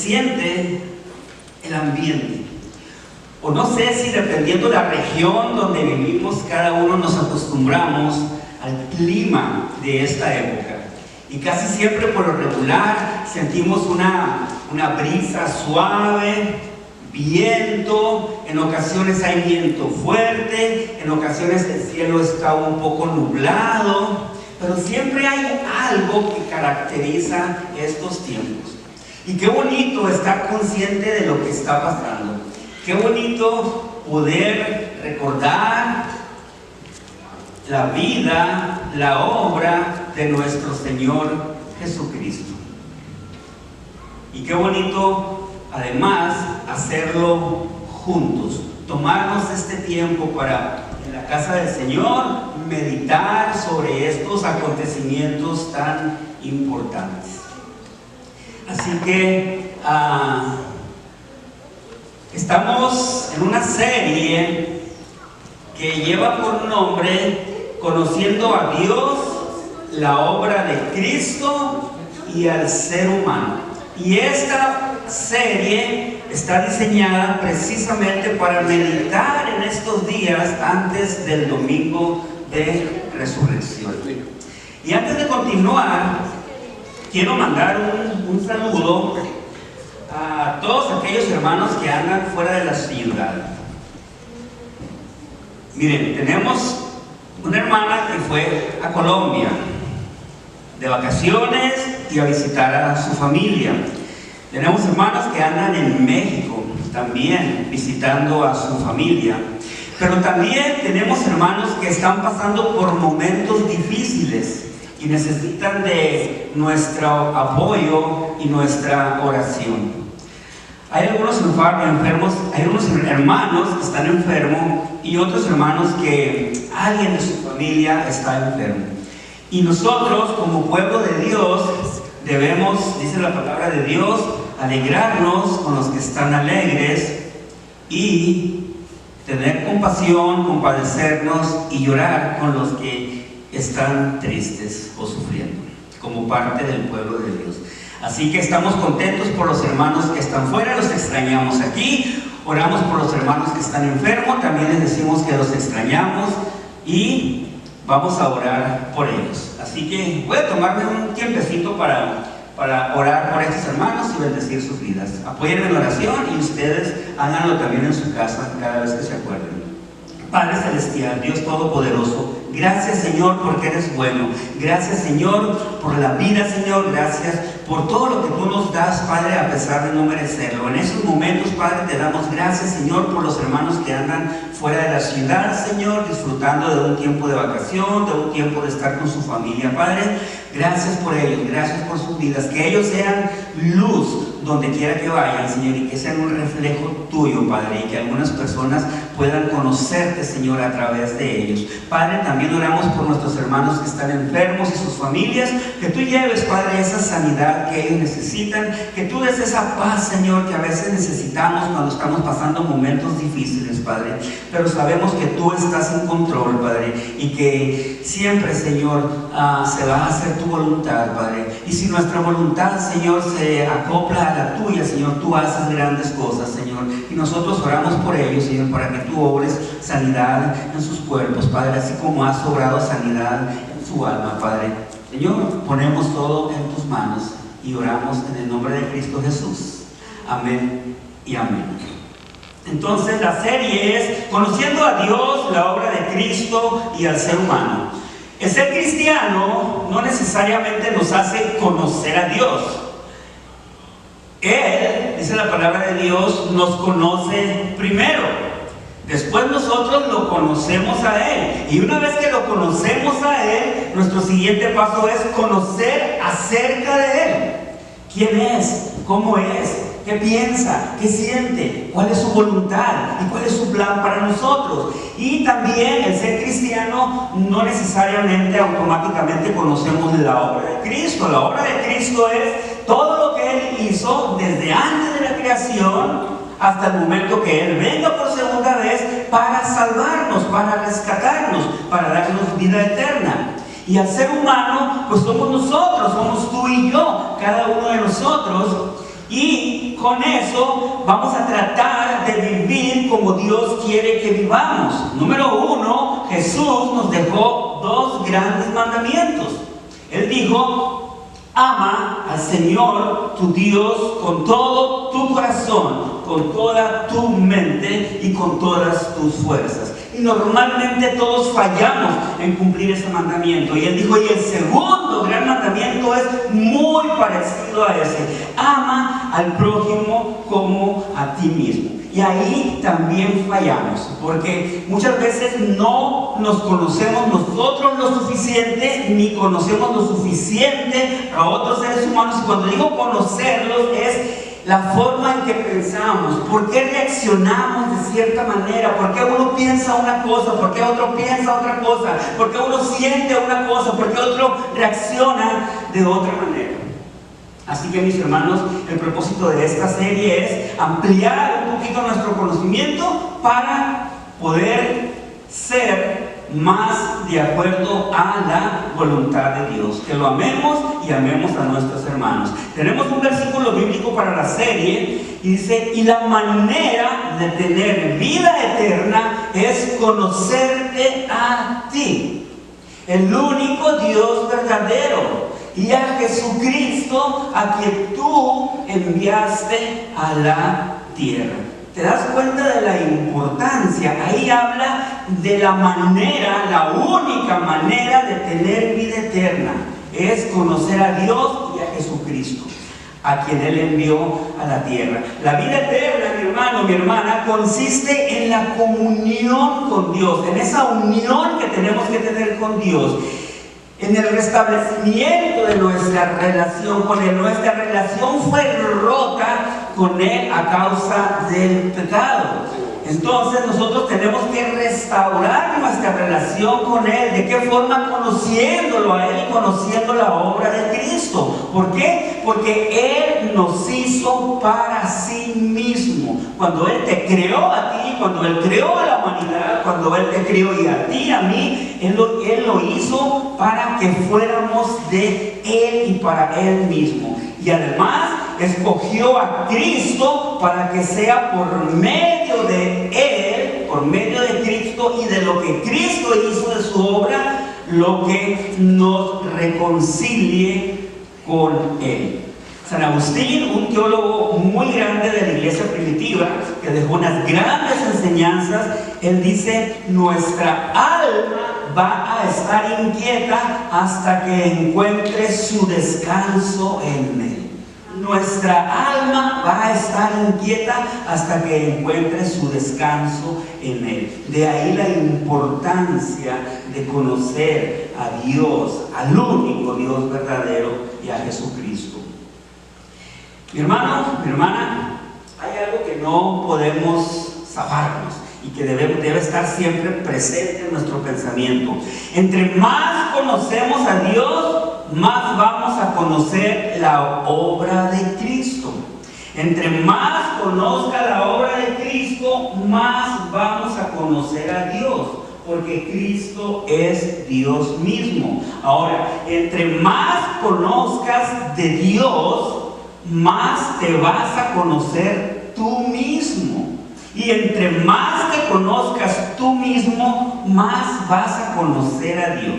siente el ambiente. O no sé si dependiendo de la región donde vivimos, cada uno nos acostumbramos al clima de esta época. Y casi siempre por lo regular sentimos una brisa suave, viento, en ocasiones hay viento fuerte, en ocasiones el cielo está un poco nublado, pero siempre hay algo que caracteriza estos tiempos. Y qué bonito estar consciente de lo que está pasando. Qué bonito poder recordar la vida, la obra de nuestro Señor Jesucristo. Y qué bonito, además, hacerlo juntos. Tomarnos este tiempo para, en la casa del Señor, meditar sobre estos acontecimientos tan importantes. Así que estamos en una serie que lleva por nombre Conociendo a Dios, la obra de Cristo y al ser humano. Y esta serie está diseñada precisamente para meditar en estos días antes del domingo de resurrección. Y antes de continuar, quiero mandar un saludo a todos aquellos hermanos que andan fuera de la ciudad. Miren, tenemos una hermana que fue a Colombia de vacaciones y a visitar a su familia. Tenemos hermanos que andan en México también visitando a su familia. Pero también tenemos hermanos que están pasando por momentos difíciles y necesitan de nuestro apoyo y nuestra oración. Hay algunos enfermos, hay algunos hermanos que están enfermos y otros hermanos que alguien de su familia está enfermo. Y nosotros, como pueblo de Dios, debemos, dice la palabra de Dios, alegrarnos con los que están alegres y tener compasión, compadecernos y llorar con los que están tristes o sufriendo, como parte del pueblo de Dios. Así que estamos contentos por los hermanos que están fuera, los extrañamos aquí, oramos por los hermanos que están enfermos, también les decimos que los extrañamos y vamos a orar por ellos. Así que voy a tomarme un tiempecito para orar por estos hermanos y bendecir sus vidas. Apóyenme en la oración y ustedes háganlo también en su casa cada vez que se acuerden. Padre Celestial, Dios Todopoderoso, gracias Señor porque eres bueno. Gracias Señor por la vida, Señor. Gracias por todo lo que tú nos das, Padre, a pesar de no merecerlo. En esos momentos, Padre, te damos gracias, Señor, por los hermanos que andan fuera de la ciudad, Señor, disfrutando de un tiempo de vacación, de un tiempo de estar con su familia, Padre. Gracias por ellos, gracias por sus vidas. Que ellos sean luz donde quiera que vayan, Señor, y que sean un reflejo tuyo, Padre, y que algunas personas puedan conocerte, Señor, a través de ellos. Padre, también oramos por nuestros hermanos que están enfermos y sus familias, que tú lleves, Padre, esa sanidad que ellos necesitan, que tú des esa paz, Señor, que a veces necesitamos cuando estamos pasando momentos difíciles, Padre, pero sabemos que tú estás en control, Padre, y que siempre, Señor, se va a hacer tu voluntad, Padre. Y si nuestra voluntad, Señor, se acopla a la tuya, Señor, tú haces grandes cosas, Señor, y nosotros oramos por ellos, Señor, para que tú obres sanidad en sus cuerpos, Padre, así como has obrado sanidad en su alma, Padre. Señor, ponemos todo en tus manos y oramos en el nombre de Cristo Jesús. Amén y amén. Entonces la serie es Conociendo a Dios, la obra de Cristo y al ser humano. El ser cristiano no necesariamente nos hace conocer a Dios. Él, dice la palabra de Dios, nos conoce primero. Después nosotros lo conocemos a Él. Y una vez que lo conocemos a Él, nuestro siguiente paso es conocer acerca de Él. ¿Quién es? ¿Cómo es? ¿Qué piensa? ¿Qué siente? ¿Cuál es su voluntad? ¿Y cuál es su plan para nosotros? Y también el ser cristiano no necesariamente automáticamente conocemos la obra de Cristo. La obra de Cristo es todo lo que Él hizo desde antes de la creación hasta el momento que Él venga por segunda vez para salvarnos, para rescatarnos, para darnos vida eterna. Y al ser humano, pues somos nosotros, somos tú y yo, cada uno de nosotros. Y con eso vamos a tratar de vivir como Dios quiere que vivamos. Número 1, Jesús nos dejó 2 grandes mandamientos. Él dijo: ama al Señor tu Dios con todo tu corazón, con toda tu mente y con todas tus fuerzas. Y normalmente todos fallamos en cumplir ese mandamiento. Y Él dijo: y el segundo gran mandamiento es muy parecido a ese: ama al prójimo como a ti mismo. Y ahí también fallamos, porque muchas veces no nos conocemos nosotros lo suficiente, ni conocemos lo suficiente a otros seres humanos. Y cuando digo conocerlos, es la forma en que pensamos, por qué reaccionamos de cierta manera, por qué uno piensa una cosa, por qué otro piensa otra cosa, por qué uno siente una cosa, por qué otro reacciona de otra manera. Así que, mis hermanos, el propósito de esta serie es ampliar un poquito nuestro conocimiento para poder ser más de acuerdo a la voluntad de Dios, que lo amemos y amemos a nuestros hermanos. Tenemos un versículo bíblico para la serie y dice: y la manera de tener vida eterna es conocerte a ti, el único Dios verdadero, y a Jesucristo, a quien tú enviaste a la tierra. ¿Te das cuenta de la importancia? Ahí habla de la manera, la única manera de tener vida eterna es conocer a Dios y a Jesucristo, a quien Él envió a la tierra. La vida eterna, mi hermano, mi hermana, consiste en la comunión con Dios, en esa unión que tenemos que tener con Dios, en el restablecimiento de nuestra relación con Él. Nuestra relación fue rota con Él a causa del pecado. Entonces nosotros tenemos que restaurar nuestra relación con Él. ¿De qué forma? Conociéndolo a Él y conociendo la obra de Cristo. ¿Por qué? Porque Él nos hizo para sí mismo. Cuando Él te creó a ti, cuando Él creó a la humanidad, cuando Él te creó y a ti y a mí, Él lo hizo para que fuéramos de Él y para Él mismo. Y además escogió a Cristo para que sea por medio de Él, por medio de Cristo y de lo que Cristo hizo de su obra, lo que nos reconcilie con Él. San Agustín, un teólogo muy grande de la iglesia primitiva, que dejó unas grandes enseñanzas, él dice: nuestra alma va a estar inquieta hasta que encuentre su descanso en Él. Nuestra alma va a estar inquieta hasta que encuentre su descanso en Él. De ahí la importancia de conocer a Dios, al único Dios verdadero, y a Jesucristo. Mi hermano, mi hermana, hay algo que no podemos zafarnos y que debe estar siempre presente en nuestro pensamiento. Entre más conocemos a Dios, más vamos a conocer la obra de Cristo. Entre más conozca la obra de Cristo, más vamos a conocer a Dios, porque Cristo es Dios mismo. Ahora, entre más conozcas de Dios, más te vas a conocer tú mismo. Y entre más te conozcas tú mismo, más vas a conocer a Dios.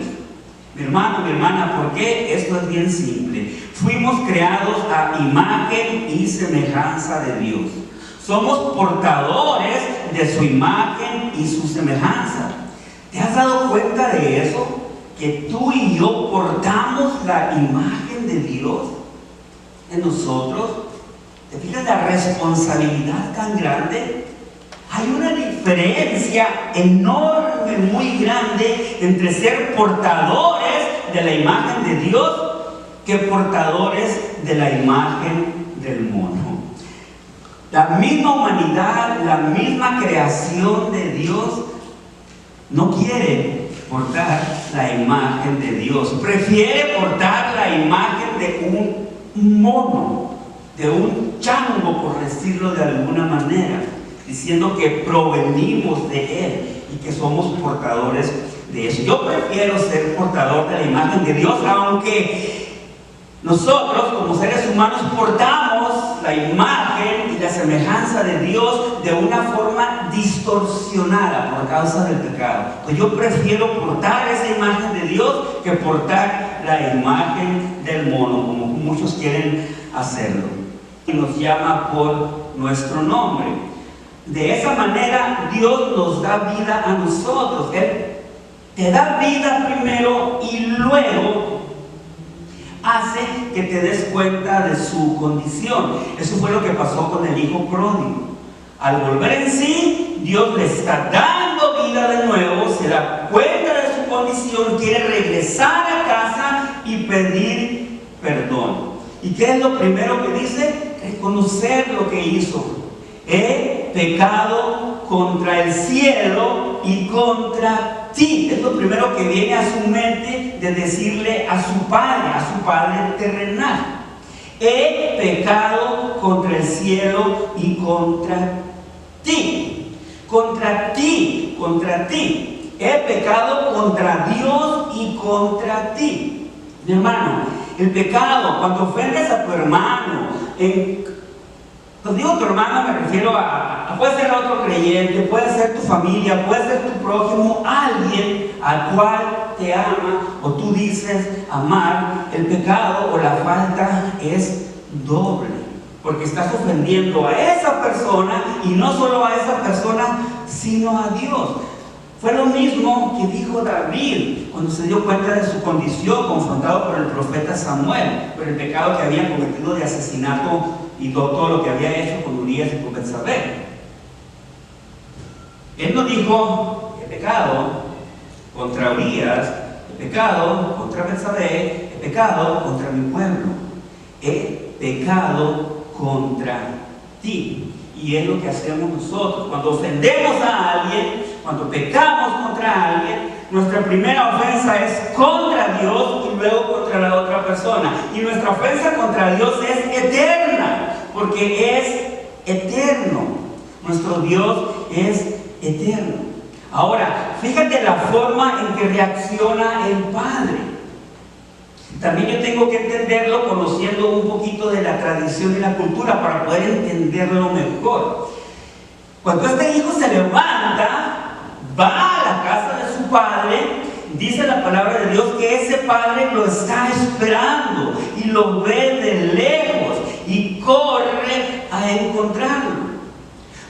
Mi hermano, mi hermana, ¿por qué? Esto es bien simple. Fuimos creados a imagen y semejanza de Dios. Somos portadores de su imagen y su semejanza. ¿Te has dado cuenta de eso? Que tú y yo portamos la imagen de Dios en nosotros. ¿Te fijas la responsabilidad tan grande? Hay una diferencia enorme, muy grande, entre ser portadores de la imagen de Dios que portadores de la imagen del mono. La misma humanidad, la misma creación de Dios no quiere portar la imagen de Dios, prefiere portar la imagen de un mono, de un chango, por decirlo de alguna manera, diciendo que provenimos de Él y que somos portadores de eso. Yo prefiero ser portador de la imagen de Dios, aunque nosotros como seres humanos portamos la la imagen y la semejanza de Dios de una forma distorsionada por causa del pecado. Pues yo prefiero portar esa imagen de Dios que portar la imagen del mono, como muchos quieren hacerlo. Y nos llama por nuestro nombre. De esa manera Dios nos da vida a nosotros. Él te da vida primero y luego hace que te des cuenta de su condición. Eso fue lo que pasó con el hijo pródigo. Al volver en sí, Dios le está dando vida de nuevo, se da cuenta de su condición, quiere regresar a casa y pedir perdón. ¿Y qué es lo primero que dice? Reconocer lo que hizo. He pecado contra el cielo y contra ti. Es lo primero que viene a su mente de decirle a su padre terrenal. He pecado contra el cielo y contra ti. Contra ti, contra ti. He pecado contra Dios y contra ti. Mi hermano, el pecado, cuando ofendes a tu hermano, cuando digo tu hermano me refiero puede ser otro creyente, puede ser tu familia, puede ser tu prójimo, alguien al cual te ama o tú dices amar. El pecado o la falta es doble, porque estás ofendiendo a esa persona, y no solo a esa persona, sino a Dios. Fue lo mismo que dijo David cuando se dio cuenta de su condición, confrontado por el profeta Samuel, por el pecado que había cometido de asesinato y todo lo que había hecho con Urías y con Betsabé. Él no dijo: he pecado contra Urías, he pecado contra Betsabé, he pecado contra mi pueblo, he pecado contra ti. Y es lo que hacemos nosotros cuando ofendemos a alguien, cuando pecamos contra alguien. Nuestra primera ofensa es contra Dios y luego contra la otra persona. Y nuestra ofensa contra Dios es eterna, porque es eterno. Nuestro Dios es eterno. Ahora, fíjate la forma en que reacciona el Padre. También yo tengo que entenderlo conociendo un poquito de la tradición y la cultura para poder entenderlo mejor. Cuando este hijo se levanta, va a la casa de su padre, dice la palabra de Dios que ese padre lo está esperando y lo ve de lejos y corre a encontrarlo.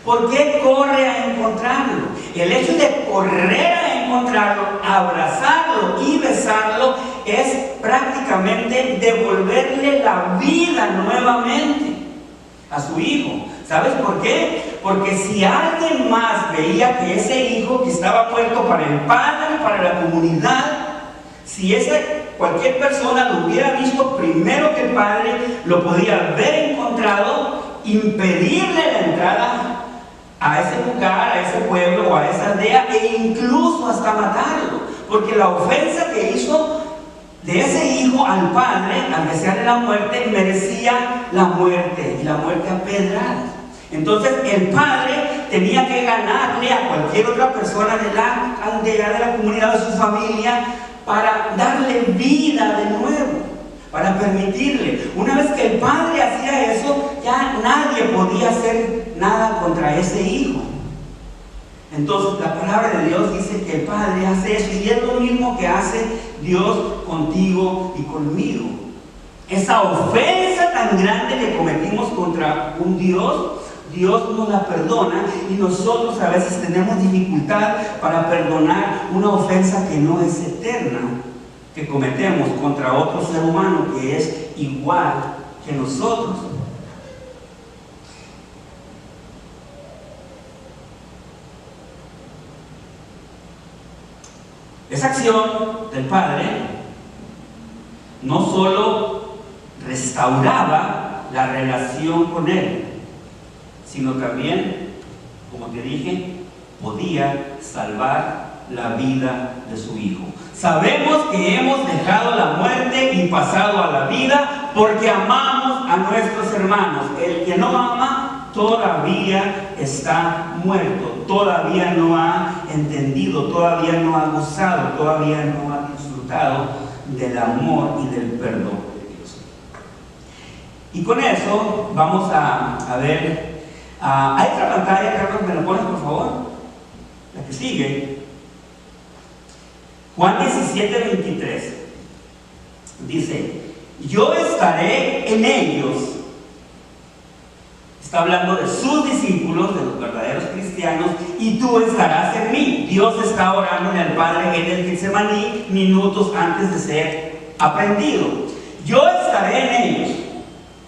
¿Por qué corre a encontrarlo? El hecho de correr a encontrarlo, abrazarlo y besarlo es prácticamente devolverle la vida nuevamente a su hijo. ¿Sabes por qué? Porque si alguien más veía que ese hijo que estaba muerto para el padre, para la comunidad, si cualquier persona lo hubiera visto primero que el padre, lo podía haber encontrado, impedirle la entrada a ese lugar, a ese pueblo o a esa aldea, e incluso hasta matarlo, porque la ofensa que hizo de ese hijo al padre, al desearle la muerte, merecía la muerte, y la muerte a pedradas. Entonces el padre tenía que ganarle a cualquier otra persona de la aldea, de la comunidad, de su familia, para darle vida de nuevo, para permitirle. Una vez que el padre hacía eso, ya nadie podía hacer nada contra ese hijo. Entonces la palabra de Dios dice que el Padre hace eso, y es lo mismo que hace Dios contigo y conmigo. Esa ofensa tan grande que cometimos contra un Dios, Dios nos la perdona, y nosotros a veces tenemos dificultad para perdonar una ofensa que no es eterna, que cometemos contra otro ser humano que es igual que nosotros. Esa acción del Padre no solo restauraba la relación con Él, sino también, como te dije, podía salvar la vida de su hijo. Sabemos que hemos dejado la muerte y pasado a la vida porque amamos a nuestros hermanos. El que no ama todavía está muerto, todavía no ha entendido, todavía no ha gozado, todavía no ha disfrutado del amor y del perdón de Dios. Y con eso vamos a ver, hay otra pantalla, Carlos, ¿me la pones por favor? La que sigue. Juan 17:23 dice: yo estaré en ellos. Está hablando de sus discípulos, de los verdaderos cristianos, y tú estarás en mí. Dios está orando al Padre en el Getsemaní minutos antes de ser aprendido. Yo estaré en ellos,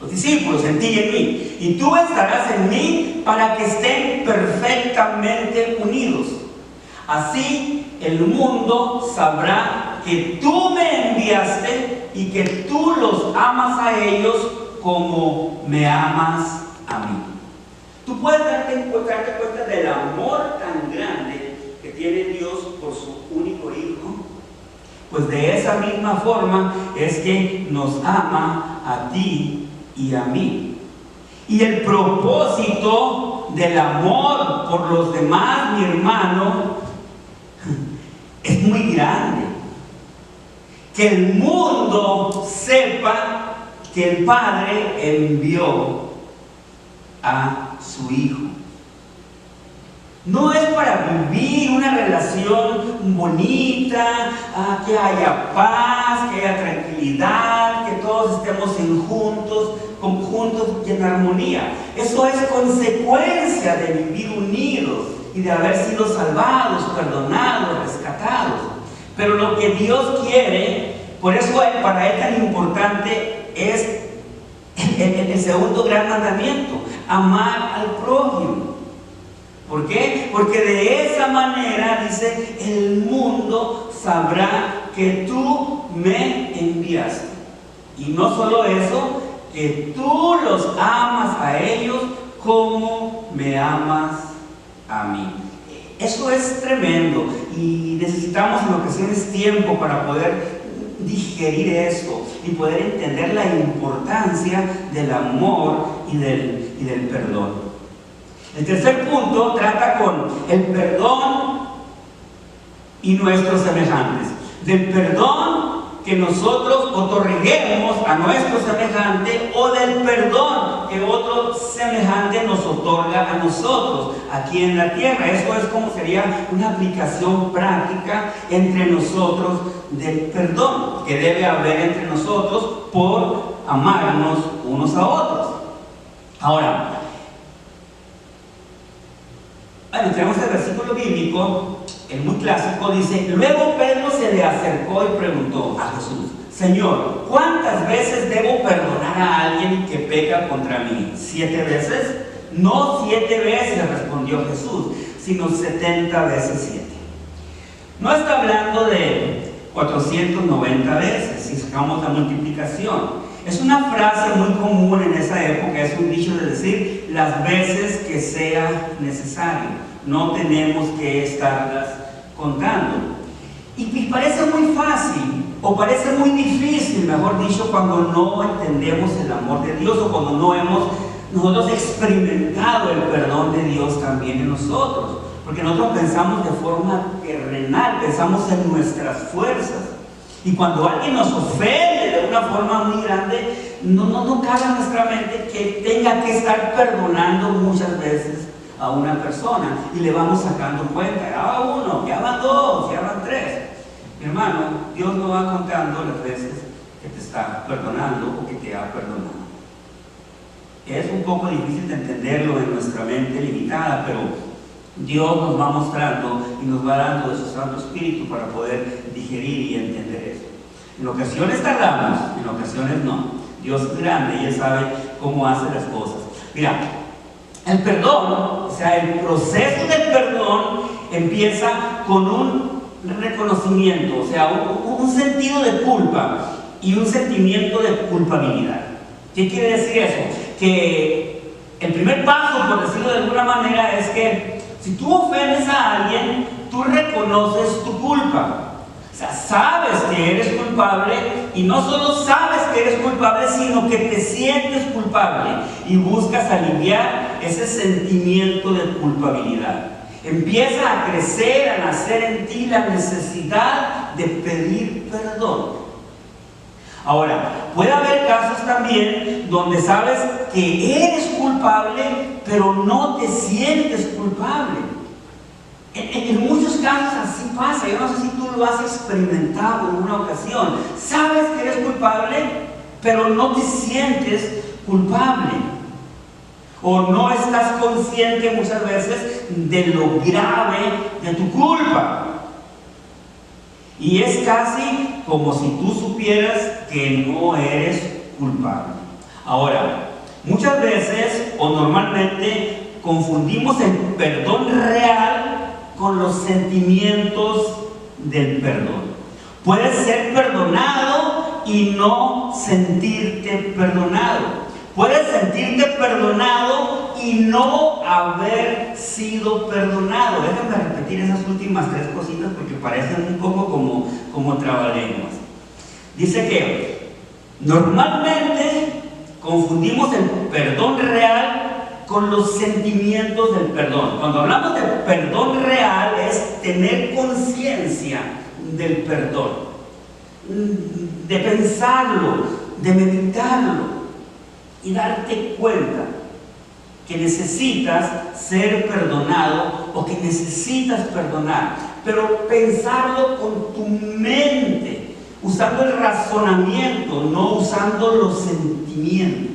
los discípulos, en ti y en mí, y tú estarás en mí para que estén perfectamente unidos. Así el mundo sabrá que tú me enviaste y que tú los amas a ellos como me amas a mí. Tú puedes darte cuenta del amor tan grande que tiene Dios por su único Hijo. Pues de esa misma forma es que nos ama a ti y a mí. Y el propósito del amor por los demás, mi hermano, es muy grande. Que el mundo sepa que el Padre envió a su Hijo. No es para vivir una relación bonita, que haya paz, que haya tranquilidad, que todos estemos juntos y en armonía. Eso es consecuencia de vivir unidos y de haber sido salvados, perdonados, rescatados. Pero lo que Dios quiere, por eso para Él tan importante es el segundo gran mandamiento: amar al prójimo. ¿Por qué? Porque de esa manera, dice, el mundo sabrá que tú me enviaste. Y no solo eso, que tú los amas a ellos como me amas a mí. Eso es tremendo y necesitamos en ocasiones tiempo para poder digerir esto y poder entender la importancia del amor y del perdón. El tercer punto trata con el perdón y nuestros semejantes. Del perdón que nosotros otorguemos a nuestro semejante, o del perdón que otro semejante nos otorga a nosotros aquí en la tierra. Eso es como sería una aplicación práctica entre nosotros del perdón que debe haber entre nosotros por amarnos unos a otros. Ahora, tenemos el versículo bíblico, el muy clásico, dice: luego Pedro se le acercó y preguntó a Jesús: Señor, ¿cuántas veces debo perdonar a alguien que peca contra mí? ¿7 veces? No 7 veces, respondió Jesús, sino 70 veces 7. No está hablando de 490 veces, si sacamos la multiplicación. Es una frase muy común en esa época, es un dicho de decir las veces que sea necesario. No tenemos que estarlas contando. Y parece muy fácil, o parece muy difícil, mejor dicho, cuando no entendemos el amor de Dios, o cuando no hemos nosotros experimentado el perdón de Dios también en nosotros. Porque nosotros pensamos de forma terrenal, pensamos en nuestras fuerzas. Y cuando alguien nos ofende de una forma muy grande, no cabe en nuestra mente que tenga que estar perdonando muchas veces a una persona. Y le vamos sacando cuenta: ya va 1, ya van 2, ya van 3. Mi hermano, Dios no va contando las veces que te está perdonando o que te ha perdonado. Es un poco difícil de entenderlo en nuestra mente limitada, pero Dios nos va mostrando y nos va dando de su Santo Espíritu para poder digerir y entender eso. En ocasiones tardamos, en ocasiones no. Dios es grande y Él sabe cómo hace las cosas. Mira, el perdón, o sea, el proceso del perdón empieza con un reconocimiento, o sea, un sentido de culpa y un sentimiento de culpabilidad. ¿Qué quiere decir eso? Que el primer paso, por decirlo de alguna manera, es que si tú ofendes a alguien, tú reconoces tu culpa. O sea, sabes que eres culpable, y no solo sabes que eres culpable, sino que te sientes culpable y buscas aliviar ese sentimiento de culpabilidad. Empieza a crecer, a nacer en ti la necesidad de pedir perdón. Ahora, puede haber casos también donde sabes que eres culpable, pero no te sientes culpable. En muchos casos así pasa. Yo no sé si tú lo has experimentado en una ocasión. Sabes que eres culpable, pero no te sientes culpable. O no estás consciente muchas veces de lo grave de tu culpa. Y es casi como si tú supieras que no eres culpable. Ahora, muchas veces o normalmente confundimos el perdón real con los sentimientos del perdón. Puedes ser perdonado y no sentirte perdonado. Puedes sentirte perdonado y no haber sido perdonado. Déjame repetir esas últimas tres cositas porque parecen un poco como trabalenguas. Dice que normalmente confundimos el perdón real con los sentimientos del perdón. Cuando hablamos de perdón real es tener conciencia del perdón, de pensarlo, de meditarlo y darte cuenta que necesitas ser perdonado o que necesitas perdonar, pero pensarlo con tu mente, usando el razonamiento, no usando los sentimientos.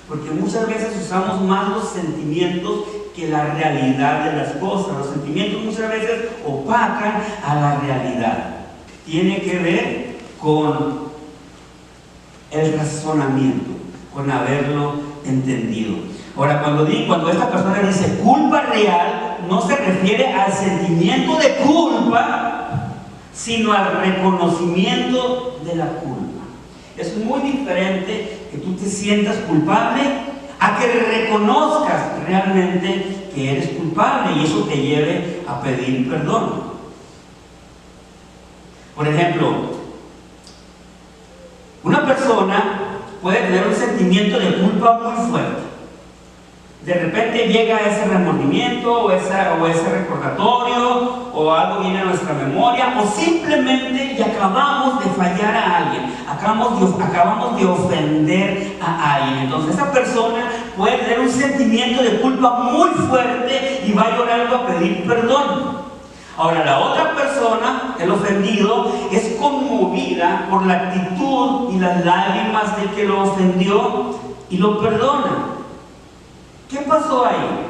Porque muchas veces usamos más los sentimientos que la realidad de las cosas. Los sentimientos muchas veces opacan a la realidad. Tiene que ver con el razonamiento, con haberlo entendido. Ahora, cuando esta persona dice culpa real, no se refiere al sentimiento de culpa, sino al reconocimiento de la culpa. Es muy diferente que tú te sientas culpable a que reconozcas realmente que eres culpable y eso te lleve a pedir perdón. Por ejemplo, una persona puede tener un sentimiento de culpa muy fuerte. De repente llega ese remordimiento o ese recordatorio o algo viene a nuestra memoria o simplemente y acabamos de fallar a alguien, acabamos de ofender a alguien. Entonces esa persona puede tener un sentimiento de culpa muy fuerte y va llorando a pedir perdón. Ahora la otra persona, el ofendido, es conmovida por la actitud y las lágrimas del que lo ofendió y lo perdona. ¿Qué pasó ahí?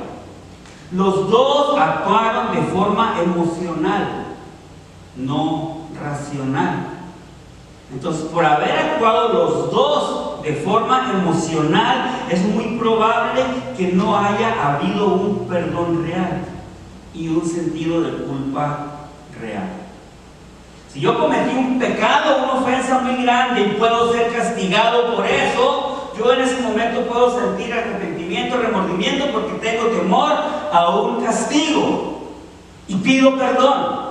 Los dos actuaron de forma emocional, no racional. Entonces, por haber actuado los dos de forma emocional, es muy probable que no haya habido un perdón real y un sentido de culpa real. Si yo cometí un pecado, una ofensa muy grande y puedo ser castigado por eso, yo en ese momento puedo sentir arrepentimiento, remordimiento porque tengo temor a un castigo y pido perdón.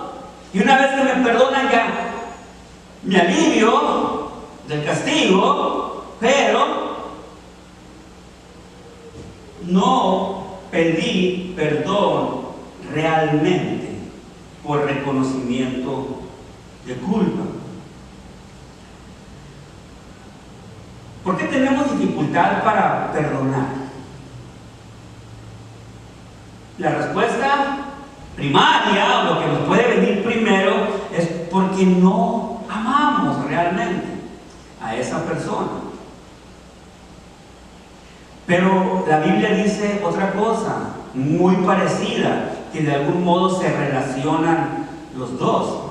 Y una vez que me perdonan ya me alivio del castigo, pero no pedí perdón realmente por reconocimiento de culpa. ¿Por qué tenemos dificultad para perdonar? La respuesta primaria, o lo que nos puede venir primero, es porque no amamos realmente a esa persona. Pero la Biblia dice otra cosa muy parecida, que de algún modo se relacionan los dos.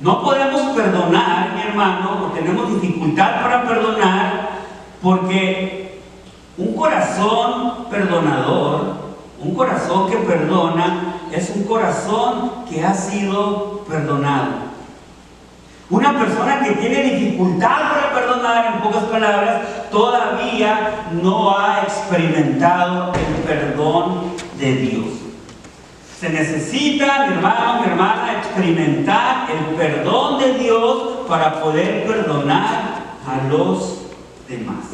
No podemos perdonar, mi hermano, o tenemos dificultad para perdonar, porque un corazón perdonador, un corazón que perdona, es un corazón que ha sido perdonado. Una persona que tiene dificultad para perdonar, en pocas palabras, todavía no ha experimentado el perdón de Dios. Se necesita, mi hermano, mi hermana, experimentar el perdón de Dios para poder perdonar a los demás.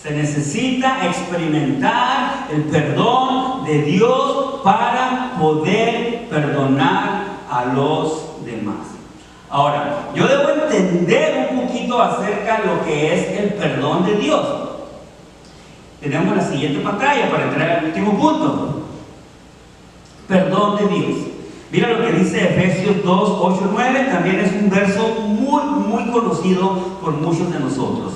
Se necesita experimentar el perdón de Dios para poder perdonar a los demás. Ahora, yo debo entender un poquito acerca de lo que es el perdón de Dios. Tenemos la siguiente pantalla para entrar al último punto. Perdón de Dios. Mira lo que dice Efesios 2, 8 y 9. También es un verso muy conocido por muchos de nosotros.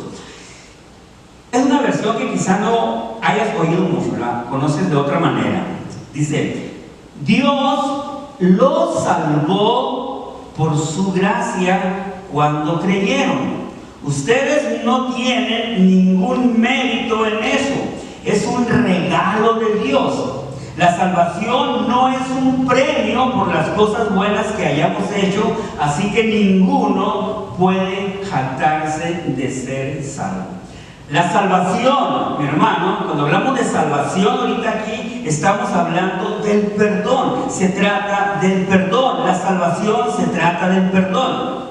Es una versión que quizá no hayas oído mucho, la conoces de otra manera. Dice: Dios los salvó por su gracia cuando creyeron. Ustedes no tienen ningún mérito en eso. Es un regalo de Dios. La salvación no es un premio por las cosas buenas que hayamos hecho, así que ninguno puede jactarse de ser salvo. La salvación, mi hermano, cuando hablamos de salvación ahorita aquí, estamos hablando del perdón. Se trata del perdón. La salvación se trata del perdón.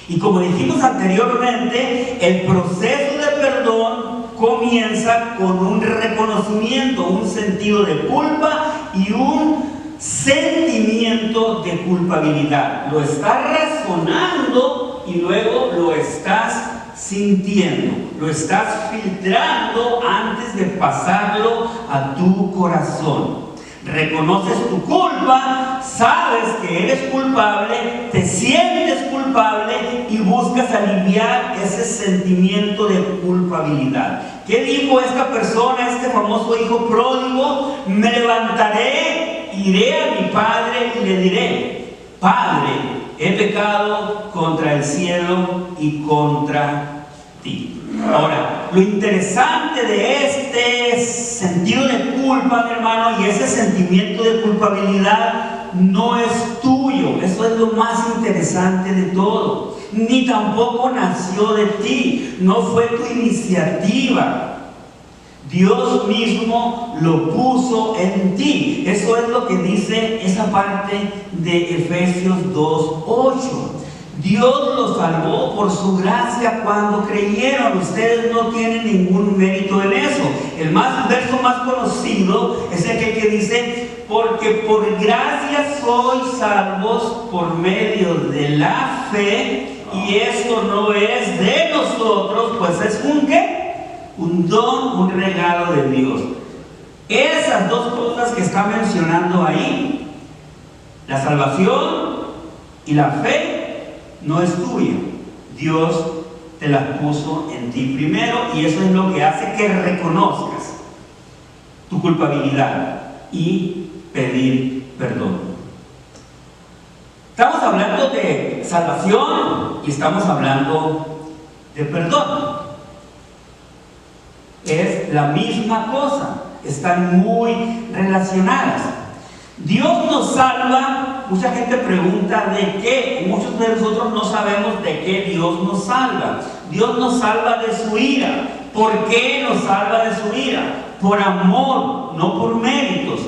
Y como dijimos anteriormente, el proceso de perdón comienza con un reconocimiento, un sentido de culpa y un sentimiento de culpabilidad. Lo estás razonando y luego lo estás sintiendo, lo estás filtrando antes de pasarlo a tu corazón. Reconoces tu culpa, sabes que eres culpable, te sientes culpable y buscas aliviar ese sentimiento de culpabilidad. ¿Qué dijo esta persona, este famoso hijo pródigo? Me levantaré, iré a mi padre y le diré: Padre, he pecado contra el cielo y contra ti. Ahora, lo interesante de este sentido de culpa, mi hermano, y ese sentimiento de culpabilidad no es tuyo. Eso es lo más interesante de todo. Ni tampoco nació de ti. No fue tu iniciativa. Dios mismo lo puso en ti. Eso es lo que dice esa parte de Efesios 2:8. Dios los salvó por su gracia cuando creyeron. Ustedes no tienen ningún mérito en eso. El verso más conocido es aquel que dice: porque por gracia sois salvos por medio de la fe, y esto no es de nosotros, pues es un ¿qué? Un don, un regalo de Dios. Esas dos cosas que está mencionando ahí, la salvación y la fe, no es tuya. Dios te las puso en ti primero, y eso es lo que hace que reconozcas tu culpabilidad y pedir perdón. Estamos hablando de salvación y estamos hablando de perdón. Es la misma cosa, están muy relacionadas. Dios nos salva. Mucha gente pregunta de qué. Muchos de nosotros no sabemos de qué Dios nos salva. Dios nos salva de su ira. ¿Por qué nos salva de su ira? Por amor, no por méritos.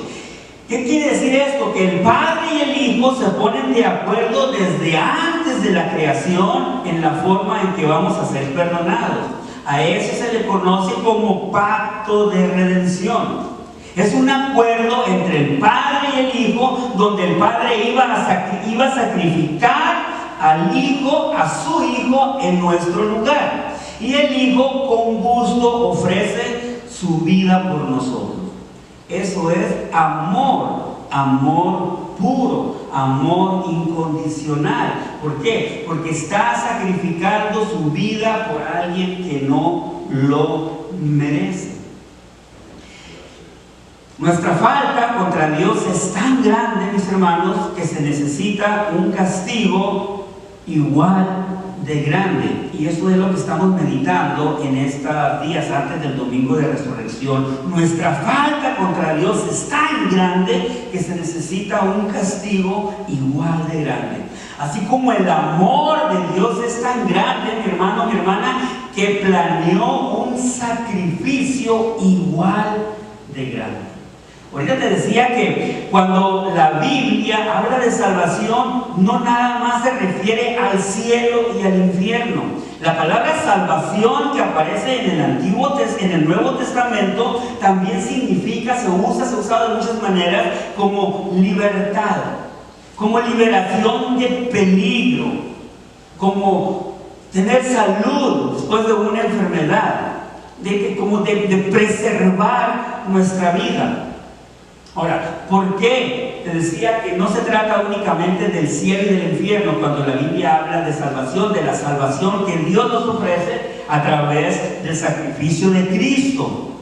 ¿Qué quiere decir esto? Que el Padre y el Hijo se ponen de acuerdo desde antes de la creación en la forma en que vamos a ser perdonados. A eso se le conoce como pacto de redención. Es un acuerdo entre el Padre y el Hijo, donde el Padre iba a sacrificar al Hijo, a su Hijo, en nuestro lugar. Y el Hijo con gusto ofrece su vida por nosotros. Eso es amor, amor puro, amor incondicional. ¿Por qué? Porque está sacrificando su vida por alguien que no lo merece. Nuestra falta contra Dios es tan grande, mis hermanos, que se necesita un castigo igual de grande. Y eso es lo que estamos meditando en estos días antes del domingo de resurrección. Nuestra falta contra Dios es tan grande que se necesita un castigo igual de grande. Así como el amor de Dios es tan grande, mi hermano, mi hermana, que planeó un sacrificio igual de grande. Ahorita te decía que cuando la Biblia habla de salvación, no nada más se refiere al cielo y al infierno. La palabra salvación que aparece en el Nuevo Testamento también significa, se usa de muchas maneras, como libertad, como liberación de peligro, como tener salud después de una enfermedad, de preservar nuestra vida. Ahora, ¿por qué? Te decía que no se trata únicamente del cielo y del infierno cuando la Biblia habla de salvación, de la salvación que Dios nos ofrece a través del sacrificio de Cristo.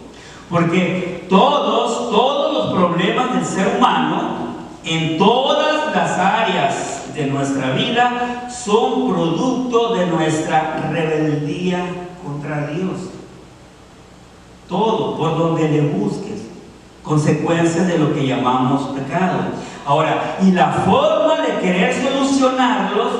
Porque todos los problemas del ser humano, en todas las áreas de nuestra vida, son producto de nuestra rebeldía contra Dios. Todo, por donde le busques, consecuencias de lo que llamamos pecado. Ahora, y la forma de querer solucionarlos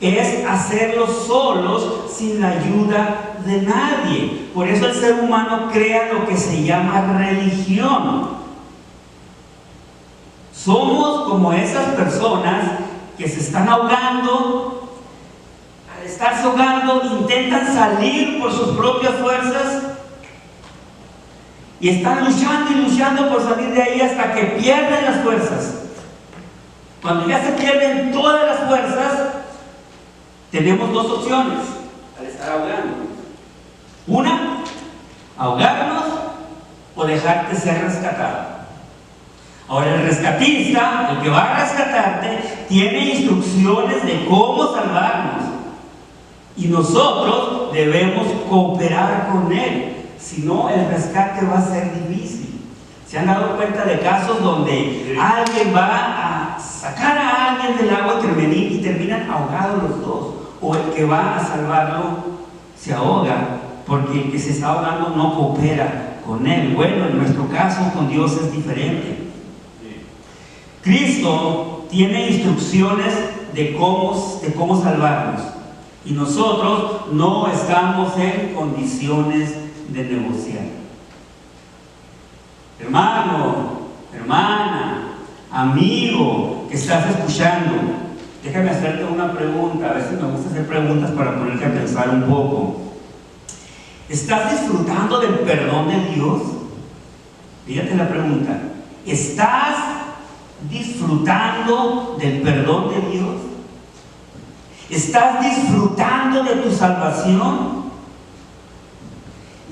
es hacerlos solos, sin la ayuda de nadie. Por eso el ser humano crea lo que se llama religión. Somos como esas personas que se están ahogando. Al estarse ahogando, intentan salir por sus propias fuerzas y están luchando y luchando por salir de ahí hasta que pierden las fuerzas. Cuando ya se pierden todas las fuerzas, tenemos dos opciones al estar ahogando. Una, ahogarnos o dejar de ser rescatado. Ahora, el rescatista, el que va a rescatarte, tiene instrucciones de cómo salvarnos. Y nosotros debemos cooperar con él. Si no, el rescate va a ser difícil. ¿Se han dado cuenta de casos donde alguien va a sacar a alguien del agua y terminan ahogados los dos? O el que va a salvarlo se ahoga porque el que se está ahogando no coopera con él. Bueno, en nuestro caso con Dios es diferente. Cristo tiene instrucciones de cómo salvarnos, y nosotros no estamos en condiciones de negociar. Hermano, hermana, amigo que estás escuchando, déjame hacerte una pregunta. A veces me gusta hacer preguntas para ponerte a pensar un poco. ¿Estás disfrutando del perdón de Dios? Fíjate la pregunta. ¿Estás disfrutando del perdón de Dios? ¿Estás disfrutando de tu salvación?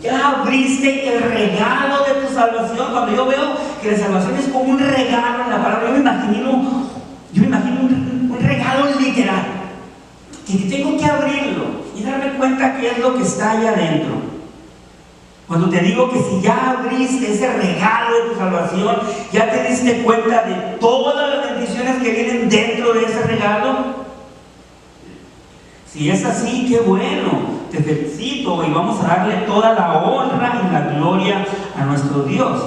¿Ya abriste el regalo de tu salvación? Cuando yo veo que la salvación es como un regalo en la palabra, yo me imagino un regalo literal, que tengo que abrirlo y darme cuenta qué es lo que está allá adentro. Cuando te digo que si ya abriste ese regalo de tu salvación, ya te diste cuenta de todas las bendiciones que vienen dentro de ese regalo. Si es así, qué bueno. Te felicito y vamos a darle toda la honra y la gloria a nuestro Dios.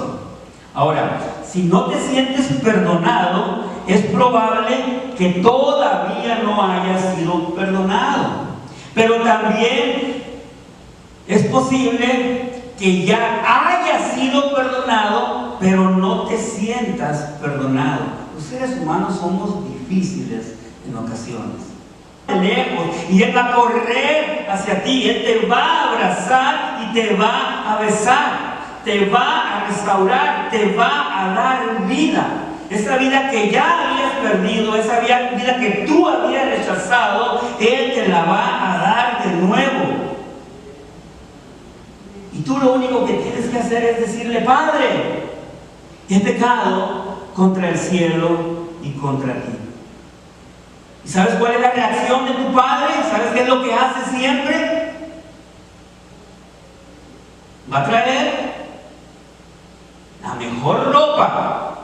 Ahora, si no te sientes perdonado, es probable que todavía no hayas sido perdonado. Pero también es posible que ya hayas sido perdonado, pero no te sientas perdonado. Los seres humanos somos difíciles en ocasiones. Lejos, y Él va a correr hacia ti, Él te va a abrazar y te va a besar, te va a restaurar, te va a dar vida. Esa vida que ya habías perdido, esa vida que tú habías rechazado, Él te la va a dar de nuevo. Y tú lo único que tienes que hacer es decirle: Padre, he pecado contra el cielo y contra ti. ¿Y sabes cuál es la reacción de tu Padre? ¿Sabes qué es lo que hace siempre? Va a traer la mejor ropa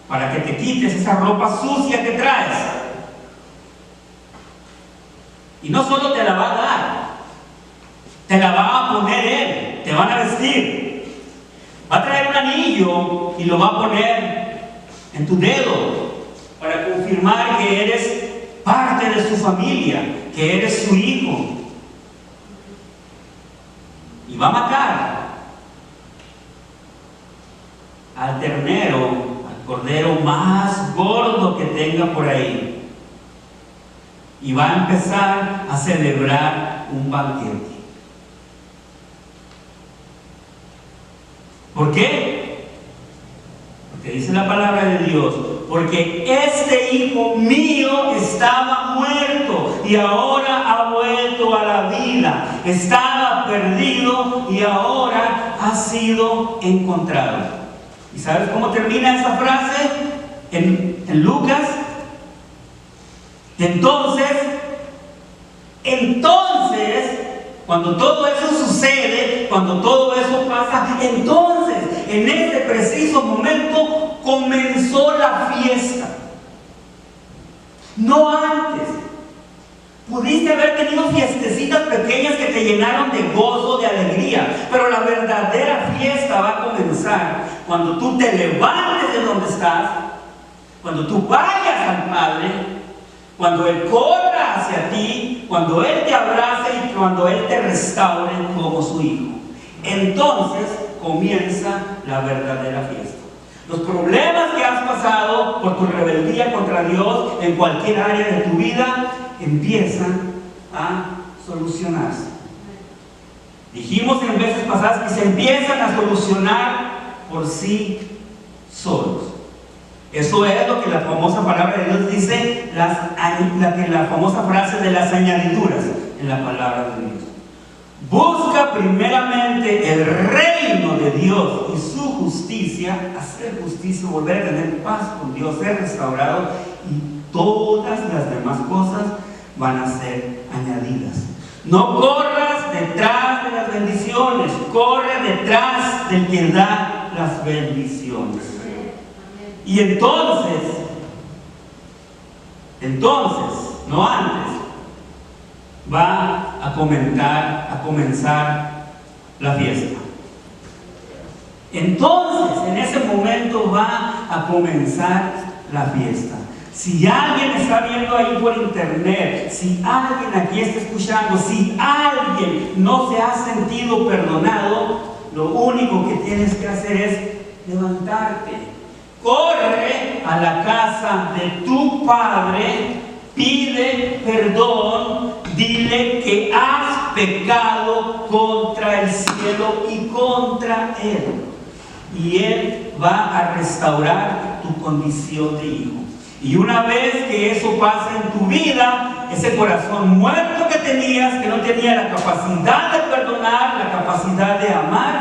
para que te quites esa ropa sucia que traes. Y no solo te la va a dar, te la va a poner Él, te van a vestir. Va a traer un anillo y lo va a poner en tu dedo para confirmar que eres parte de su familia, que eres su hijo. Y va a matar al ternero, al cordero más gordo que tenga por ahí. Y va a empezar a celebrar un banquete. ¿Por qué? Porque dice la palabra de Dios: porque este hijo mío estaba muerto y ahora a la vida, estaba perdido y ahora ha sido encontrado. ¿Y sabes cómo termina esa frase en Lucas? Entonces, cuando todo eso sucede, cuando todo eso pasa, entonces, en este preciso momento, comenzó la fiesta. No antes. Pudiste haber tenido fiestecitas pequeñas que te llenaron de gozo, de alegría, pero la verdadera fiesta va a comenzar cuando tú te levantes de donde estás, cuando tú vayas al Padre, cuando Él corra hacia ti, cuando Él te abrace y cuando Él te restaure como su hijo. Entonces comienza la verdadera fiesta. Los problemas que has pasado por tu rebeldía contra Dios en cualquier área de tu vida empiezan a solucionarse. Dijimos en veces pasadas que se empiezan a solucionar por sí solos. Eso es lo que la famosa palabra de Dios dice, la famosa frase de las añadiduras en la palabra de Dios. Busca primeramente el reino de Dios y su justicia, hacer justicia, volver a tener paz con Dios, ser restaurado, y todas las demás cosas van a ser añadidas. No corras detrás de las bendiciones, corre detrás del que da las bendiciones. Y entonces, no antes, va a comenzar la fiesta. Entonces, en ese momento va a comenzar la fiesta. Si alguien está viendo ahí por internet, si alguien aquí está escuchando, si alguien no se ha sentido perdonado, lo único que tienes que hacer es levantarte. Corre a la casa de tu Padre, pide perdón, dile que has pecado contra el cielo y contra Él. Y Él va a restaurar tu condición de hijo. Y una vez que eso pase en tu vida, ese corazón muerto que tenías, que no tenía la capacidad de perdonar, la capacidad de amar,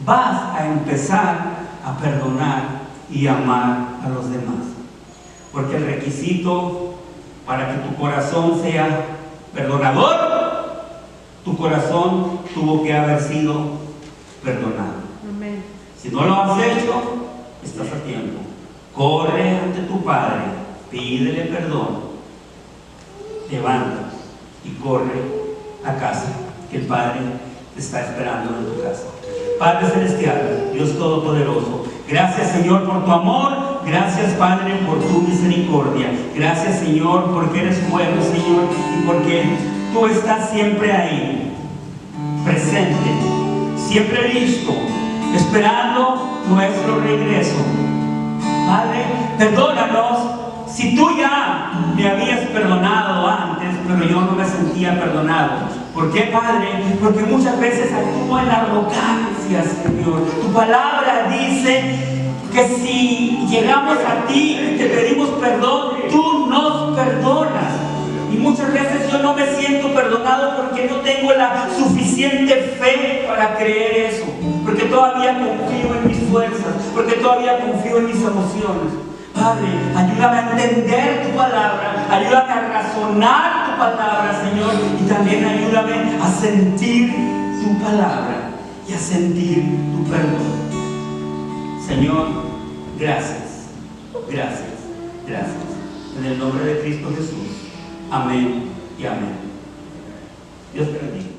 vas a empezar a perdonar y amar a los demás. Porque el requisito para que tu corazón sea perdonador, tu corazón tuvo que haber sido perdonado. Amén. Si no lo has hecho, estás a tiempo. Corre ante tu Padre, pídele perdón, levanta y corre a casa, que el Padre te está esperando en tu casa. Padre Celestial, Dios Todopoderoso, gracias Señor por tu amor, gracias Padre por tu misericordia, gracias Señor porque eres bueno Señor y porque tú estás siempre ahí, presente, siempre listo, esperando nuestro regreso. Padre, perdónanos si tú ya me habías perdonado antes, pero yo no me sentía perdonado. ¿Por qué, Padre? Porque muchas veces actúo en arrogancia, Señor. Tu palabra dice que si llegamos a ti y te pedimos perdón, tú nos perdonas. Y muchas veces yo no me siento perdonado porque no tengo la suficiente fe para creer eso. Porque todavía confío en mis fuerzas, porque todavía confío en mis emociones. Padre, ayúdame a entender tu palabra, ayúdame a razonar tu palabra, Señor, y también ayúdame a sentir tu palabra y a sentir tu perdón. Señor, gracias, gracias, gracias. En el nombre de Cristo Jesús. Amén y amén. Dios te bendiga.